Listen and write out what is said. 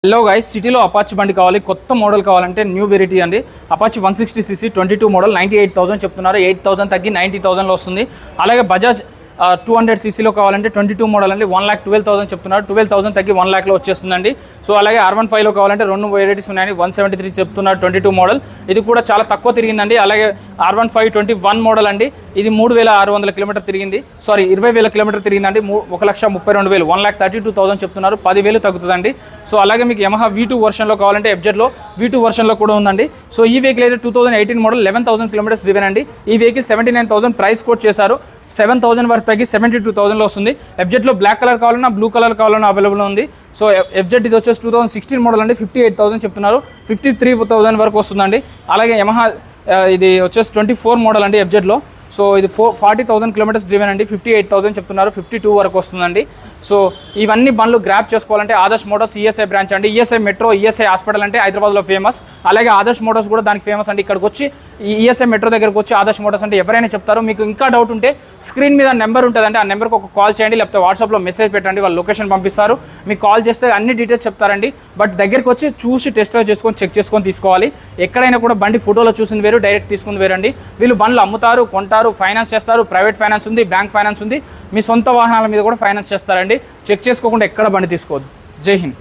Hello guys, సిటీలో Apache బండి కావాలి, కొత్త మోడల్ కావాలంటే న్యూ వెరైటీ అండి. అపాచీ 160cc 22 మోడల్ 98,000 చెప్తున్నారు. 8,000 తగ్గి 90,000లో వస్తుంది. అలాగే బజాజ్ 200cc కావాలంటే 22 మోడల్ అండి, 1,12,000 చెప్తున్నారు. 12,000 తగ్గి 1 lakhలో వచ్చేస్తుందండి. సో అలాగే R15లో కావాలంటే రెండు వెరైటీస్ ఉన్నాయండి. 173 చెప్తున్నారు 22 మోడల్, ఇది కూడా చాలా తక్కువ తిరిగిందండి. అలాగే R15 21 మోడల్ అండి, ఇది 3,600 కిలోమీటర్ తిరిగింది. Sorry 20,000 kilometre తిరిగిందండి. 1,32,000 1,32,000 చెప్తున్నారు. 10,000 తగ్గుతుందండి. సో అలాగే మీకు యమహా V2 వర్షన్లో కావాలంటే FZలో V2 వర్షన్లో కూడా ఉందండి. సో ఈ వెహికల్ అయితే 2018 మోడల్ 11,000 కిలోమీటర్స్ డ్రివెన్ అండి. ఈ వెహికల్ 79,000 ప్రైస్ కోట్ చేశారు. 7,000 వరకు తగ్గి 72,000లో వస్తుంది. FZలో బ్లాక్ కలర్ కావాలన్నా బ్లూ కలర్ కావాలన్నా అవైలబుల్ ఉంది. సో FZ ఇది వచ్చేసి 2016 మోడల్ అండి, 58,000 చెప్తున్నారు. 53,000 వరకు వస్తుందండి. అలాగే యమహా ఇది వచ్చేసి 24 మోడల్ అండి FZలో. సో ఇది 40,000 కిలోమీటర్స్ డ్రివెన్ అండి, 58,000 చెప్తున్నారు. 52 వరకు వస్తుందండి. సో ఇవన్నీ బండ్లు గ్రాప్ చేసుకోవాలంటే ఆదర్శ్ మోటార్స్ ESI బ్రాంచ్ అండి. ESI మెట్రో, ESI హాస్పిటల్ అంటే హైదరాబాద్లో ఫేమస్. అలాగే ఆదర్శ్ మోటార్స్ కూడా దానికి ఫేమస్ అండి. ఇక్కడికి వచ్చి ఈ ESI మెట్రో దగ్గరకు వచ్చి ఆదర్శ్ మోటార్స్ అంటే ఎవరైనా చెప్తారు. మీకు ఇంకా డౌట్ ఉంటే స్క్రీన్ మీద నెంబర్ ఉంటుందండి, ఆ నెంబర్కి ఒక కాల్ చేయండి, లేకపోతే వాట్సాప్లో మెసేజ్ పెట్టండి, వాళ్ళు లొకేషన్ పంపిస్తారు. మీకు కాల్ చేస్తే అన్ని డీటెయిల్స్ చెప్తారండి. బట్ దగ్గరికి వచ్చి చూసి టెస్ట్ డ్రైవ్ చేసుకొని చెక్ చేసుకొని తీసుకోవాలి. ఎక్కడైనా కూడా బండి ఫోటోలో చూసింది వేరు, డైరెక్ట్ తీసుకుంది వేరండి. వీళ్ళు బండ్లు అమ్ముతారు, కొంటారు, ఫైనాన్స్ చేస్తారు. ప్రైవేట్ ఫైనాన్స్ ఉంది, బ్యాంక్ ఫైనాన్స్ ఉంది, మీ సొంత వాహనాల మీద కూడా ఫైనాన్స్ చేస్తారండి. చెక్ చేసుకోకుండా ఎక్కడ బండి తీసుకోవద్దు. జై హింద్.